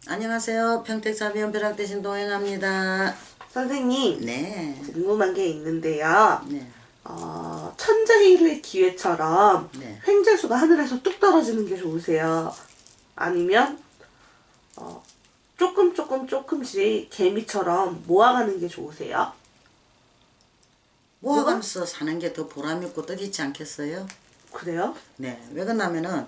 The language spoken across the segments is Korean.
안녕하세요. 평택사비원 벼락대신 동행합니다. 선생님, 네. 궁금한 게 있는데요. 네. 천재일우의 기회처럼 네. 횡재수가 하늘에서 뚝 떨어지는 게 좋으세요? 아니면 조금씩 개미처럼 모아가는 게 좋으세요? 모아가면서 사는 게 더 보람있고 뜻있지 않겠어요? 그래요? 네. 왜 그러냐면은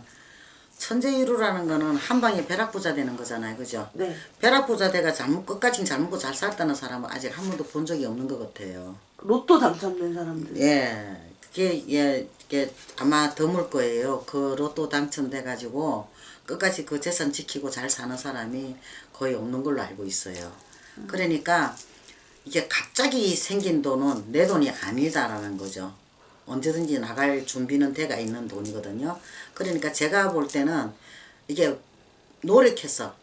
천재일우라는 거는 한 방에 벼락부자 되는 거잖아요. 그죠? 네. 벼락부자 돼가 끝까지 잘 먹고 잘 살다는 사람은 아직 한 번도 본 적이 없는 것 같아요. 로또 당첨된 사람들. 예. 그게 아마 드물 거예요. 그 로또 당첨돼가지고 끝까지 그 재산 지키고 잘 사는 사람이 거의 없는 걸로 알고 있어요. 그러니까 이게 갑자기 생긴 돈은 내 돈이 아니다라는 거죠. 언제든지 나갈 준비는 돼가 있는 돈이거든요. 그러니까 제가 볼 때는 이게 노력해서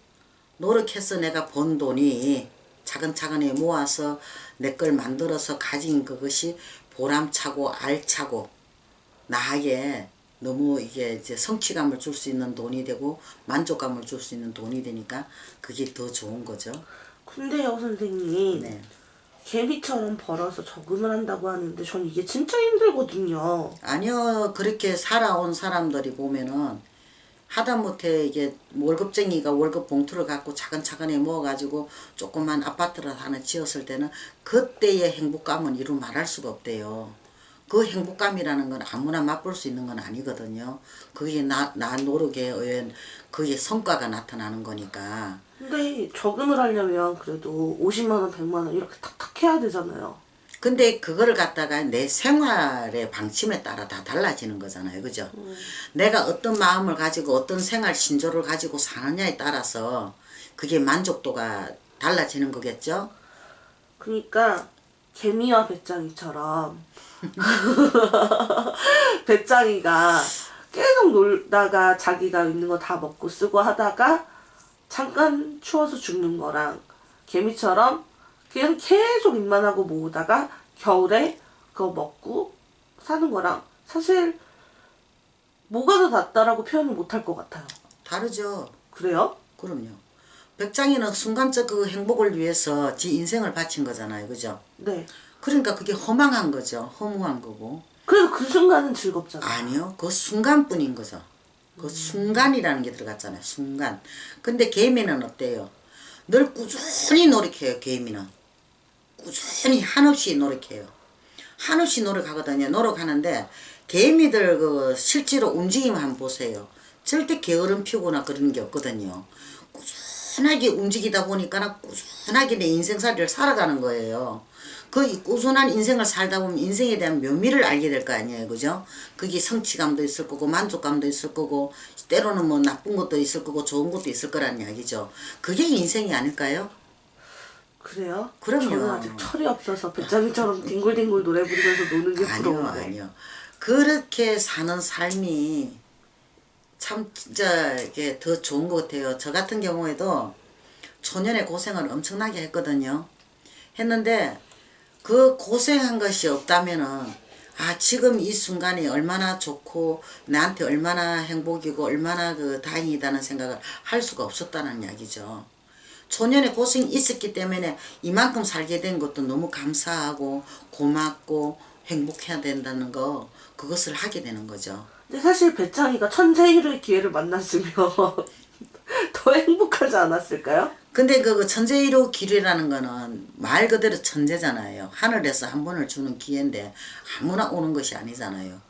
내가 번 돈이 차근차근히 모아서 내 걸 만들어서 가진 그것이 보람차고 알차고 나에게 너무 이게 이제 성취감을 줄 수 있는 돈이 되고 만족감을 줄 수 있는 돈이 되니까 그게 더 좋은 거죠. 근데요, 선생님. 네. 개미처럼 벌어서 저금을 한다고 하는데 전 이게 진짜 힘들거든요. 아니요, 그렇게 살아온 사람들이 보면은 하다못해 이게 월급쟁이가 월급 봉투를 갖고 차근차근히 모아가지고 조그만 아파트를 하나 지었을 때는 그때의 행복감은 이루 말할 수가 없대요. 그 행복감이라는 건 아무나 맛볼 수 있는 건 아니거든요. 그게 나 노력에 의한 그게 성과가 나타나는 거니까. 근데 저금을 하려면 그래도 50만 원, 100만 원 이렇게 탁탁 해야 되잖아요. 근데 그거를 갖다가 내 생활의 방침에 따라 다 달라지는 거잖아요. 그죠? 내가 어떤 마음을 가지고 어떤 생활 신조를 가지고 사느냐에 따라서 그게 만족도가 달라지는 거겠죠? 그러니까 개미와 배짱이처럼 배짱이가 계속 놀다가 자기가 있는 거 다 먹고 쓰고 하다가 잠깐 추워서 죽는 거랑 개미처럼 그냥 계속 일만 하고 모으다가 겨울에 그거 먹고 사는 거랑 사실 뭐가 더 낫다라고 표현을 못 할 것 같아요. 다르죠. 그래요? 그럼요. 백장이는 순간적 그 행복을 위해서 지 인생을 바친 거잖아요. 그죠? 네. 그러니까 그게 허망한 거죠. 허무한 거고. 그래도 그 순간은 즐겁잖아요. 아니요. 그 순간뿐인 거죠. 그 순간이라는 게 들어갔잖아요. 순간. 근데 개미는 어때요? 늘 꾸준히 노력해요. 개미는. 꾸준히 한없이 노력해요. 한없이 노력하거든요. 노력하는데 개미들 그 실제로 움직임 한번 보세요. 절대 게으름 피우거나 그런 게 없거든요. 꾸준하게 움직이다 보니까 꾸준하게 내 인생살이를 살아가는 거예요. 그 꾸준한 인생을 살다 보면 인생에 대한 묘미를 알게 될 거 아니에요. 그죠? 그게 성취감도 있을 거고 만족감도 있을 거고 때로는 뭐 나쁜 것도 있을 거고 좋은 것도 있을 거란 이야기죠. 그게 인생이 아닐까요? 그래요? 그럼요. 저는 아직 철이 없어서 배짱이처럼 뒹굴뒹굴 노래 부르면서 노는 게 아니요, 부러워요. 아니요. 그렇게 사는 삶이 참 진짜 이게 더 좋은 것 같아요. 저 같은 경우에도 초년에 고생을 엄청나게 했거든요. 했는데 그 고생한 것이 없다면은 지금 이 순간이 얼마나 좋고 나한테 얼마나 행복이고 얼마나 그 다행이다는 생각을 할 수가 없었다는 이야기죠. 초년에 고생이 있었기 때문에 이만큼 살게 된 것도 너무 감사하고 고맙고 행복해야 된다는 거 그것을 하게 되는 거죠. 근데 사실 배짱이가 천재일우의 기회를 만났으면 더 행복하지 않았을까요? 근데 그 천재일호 기회라는 거는 말 그대로 천재잖아요. 하늘에서 한 번을 주는 기회인데 아무나 오는 것이 아니잖아요.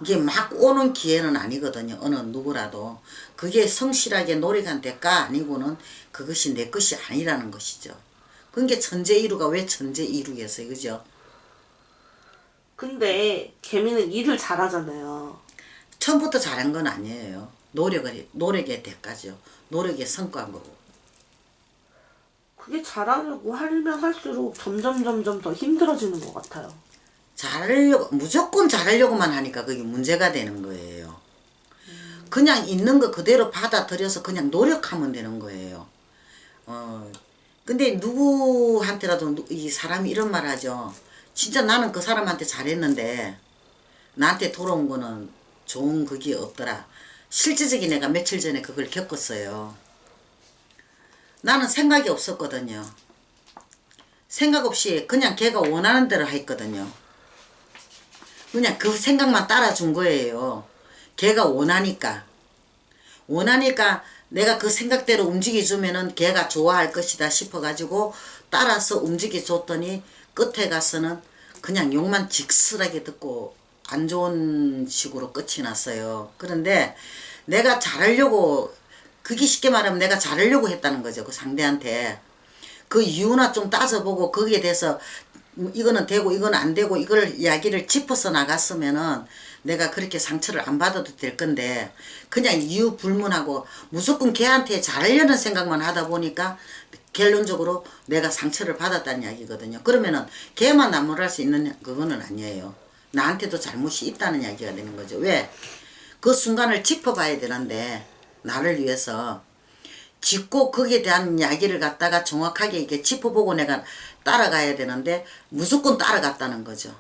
이게 막 오는 기회는 아니거든요. 어느 누구라도. 그게 성실하게 노력한 대가 아니고는 그것이 내 것이 아니라는 것이죠. 그게 천재일우가 왜 천재일우겠어요. 그죠? 근데 개미는 일을 잘하잖아요. 처음부터 잘한 건 아니에요. 노력의 대가죠. 노력의 성과인 거고. 그게 잘하려고 하면 할수록 점점 더 힘들어지는 것 같아요. 무조건 잘하려고만 하니까 그게 문제가 되는 거예요. 그냥 있는 거 그대로 받아들여서 그냥 노력하면 되는 거예요. 근데 누구한테라도 이 사람이 이런 말 하죠. 진짜 나는 그 사람한테 잘했는데 나한테 돌아온 거는 좋은 그게 없더라. 실질적인 내가 며칠 전에 그걸 겪었어요. 나는 생각이 없었거든요. 생각 없이 그냥 걔가 원하는 대로 했거든요. 그냥 그 생각만 따라준 거예요. 걔가 원하니까. 원하니까 내가 그 생각대로 움직여주면은 걔가 좋아할 것이다 싶어가지고 따라서 움직여줬더니 끝에 가서는 그냥 욕만 직설하게 듣고 안 좋은 식으로 끝이 났어요. 그런데 내가 잘하려고, 그게 쉽게 말하면 내가 잘하려고 했다는 거죠. 그 상대한테. 그 이유나 좀 따져보고 거기에 대해서 이거는 되고 이건 안 되고 이걸 이야기를 짚어서 나갔으면은 내가 그렇게 상처를 안 받아도 될 건데 그냥 이유 불문하고 무조건 걔한테 잘하려는 생각만 하다 보니까 결론적으로 내가 상처를 받았다는 이야기거든요. 그러면은 걔만 나무랄 수 있는 그거는 아니에요. 나한테도 잘못이 있다는 이야기가 되는 거죠. 왜? 그 순간을 짚어봐야 되는데 나를 위해서 짚고 거기에 대한 이야기를 갖다가 정확하게 이렇게 짚어보고 내가 따라가야 되는데 무조건 따라갔다는 거죠.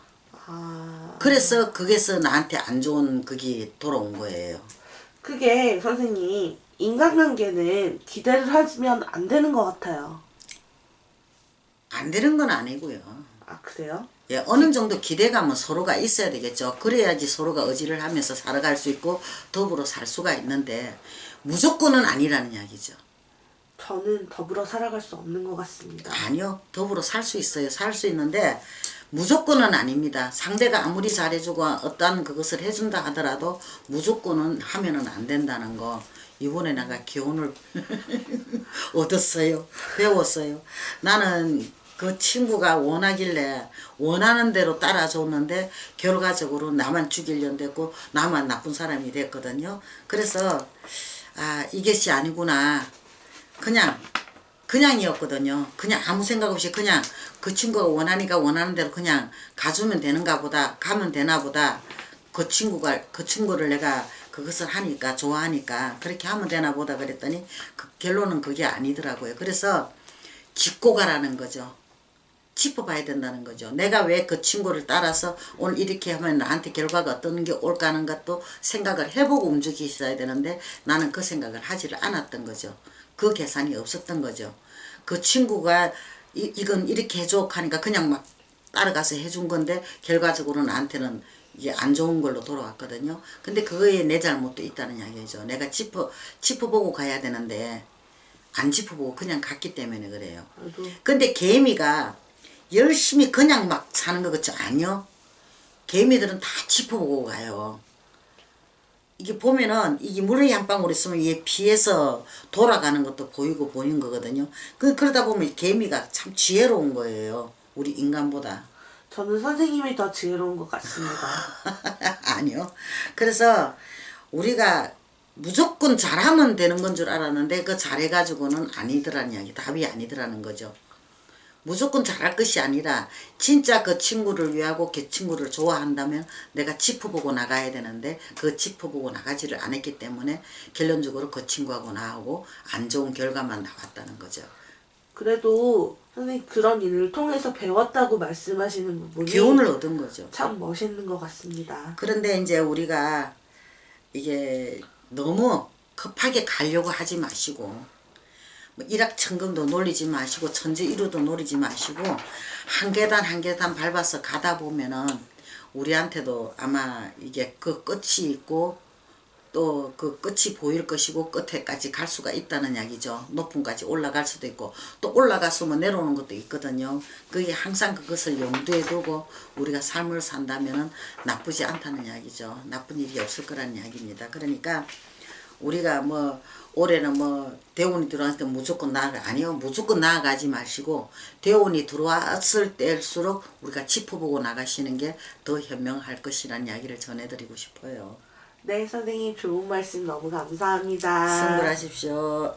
그래서 거기서 나한테 안 좋은 그게 돌아온 거예요. 그게 선생님, 인간관계는 기대를 하면 안 되는 것 같아요. 안 되는 건 아니고요. 아, 그래요? 예, 어느 정도 기대감은 서로가 있어야 되겠죠. 그래야지 서로가 의지를 하면서 살아갈 수 있고 더불어 살 수가 있는데 무조건은 아니라는 이야기죠. 저는 더불어 살아갈 수 없는 것 같습니다. 아니요. 더불어 살 수 있어요. 살 수 있는데 무조건은 아닙니다. 상대가 아무리 잘해주고 어떤 그것을 해준다 하더라도 무조건은 하면은 안 된다는 거. 이번에 내가 교훈을 얻었어요. 배웠어요. 나는 그 친구가 원하길래 원하는 대로 따라줬는데 결과적으로 나만 죽이려고 됐고 나만 나쁜 사람이 됐거든요. 그래서 아, 이것이 아니구나. 그냥이었거든요. 그냥 아무 생각 없이 그냥 그 친구가 원하니까 원하는 대로 그냥 가주면 되는가 보다, 가면 되나 보다. 그 친구를 내가 그것을 하니까, 좋아하니까 그렇게 하면 되나 보다 그랬더니 그 결론은 그게 아니더라고요. 그래서 짚고 가라는 거죠. 짚어봐야 된다는 거죠. 내가 왜 그 친구를 따라서 오늘 이렇게 하면 나한테 결과가 어떤 게 올까 하는 것도 생각을 해보고 움직였어야 되는데 나는 그 생각을 하지를 않았던 거죠. 그 계산이 없었던 거죠. 그 친구가 이건 이렇게 해줘 하니까 그냥 막 따라가서 해준 건데 결과적으로 나한테는 이게 안 좋은 걸로 돌아왔거든요. 근데 그거에 내 잘못도 있다는 이야기죠. 내가 짚어보고 가야 되는데 안 짚어보고 그냥 갔기 때문에 그래요. 근데 개미가 열심히 그냥 막 사는 거 그렇죠? 아니요. 개미들은 다 짚어보고 가요. 이게 보면은 이게 물이 한 방울 있으면 얘 피해서 돌아가는 것도 보이고 보이는 거거든요. 그러다 보면 개미가 참 지혜로운 거예요. 우리 인간보다. 저는 선생님이 더 지혜로운 것 같습니다. 아니요. 그래서 우리가 무조건 잘하면 되는 건 줄 알았는데 그 잘해가지고는 아니더라는 이야기. 답이 아니더라는 거죠. 무조건 잘할 것이 아니라 진짜 그 친구를 위하고 그 친구를 좋아한다면 내가 짚어보고 나가야 되는데 그 짚어보고 나가지를 않았기 때문에 결론적으로 그 친구하고 나하고 안 좋은 결과만 나왔다는 거죠. 그래도 선생님 그런 일을 통해서 배웠다고 말씀하시는 부분이 교훈을 얻은 거죠. 참 멋있는 것 같습니다. 그런데 이제 우리가 이게 너무 급하게 가려고 하지 마시고 뭐 일확천금도 노리지 마시고 천지이루도 노리지 마시고 한 계단 한 계단 밟아서 가다 보면은 우리한테도 아마 이게 그 끝이 있고 또 그 끝이 보일 것이고 끝에까지 갈 수가 있다는 이야기죠. 높음까지 올라갈 수도 있고 또 올라갔으면 내려오는 것도 있거든요. 그게 항상 그것을 염두에 두고 우리가 삶을 산다면은 나쁘지 않다는 이야기죠. 나쁜 일이 없을 거라는 이야기입니다. 그러니까 우리가 뭐 올해는 뭐 대운이 들어왔을 때 무조건 아니요. 무조건 나아가지 마시고 대운이 들어왔을 때일수록 우리가 짚어보고 나가시는 게 더 현명할 것이라는 이야기를 전해드리고 싶어요. 네, 선생님 좋은 말씀 너무 감사합니다. 승불하십시오.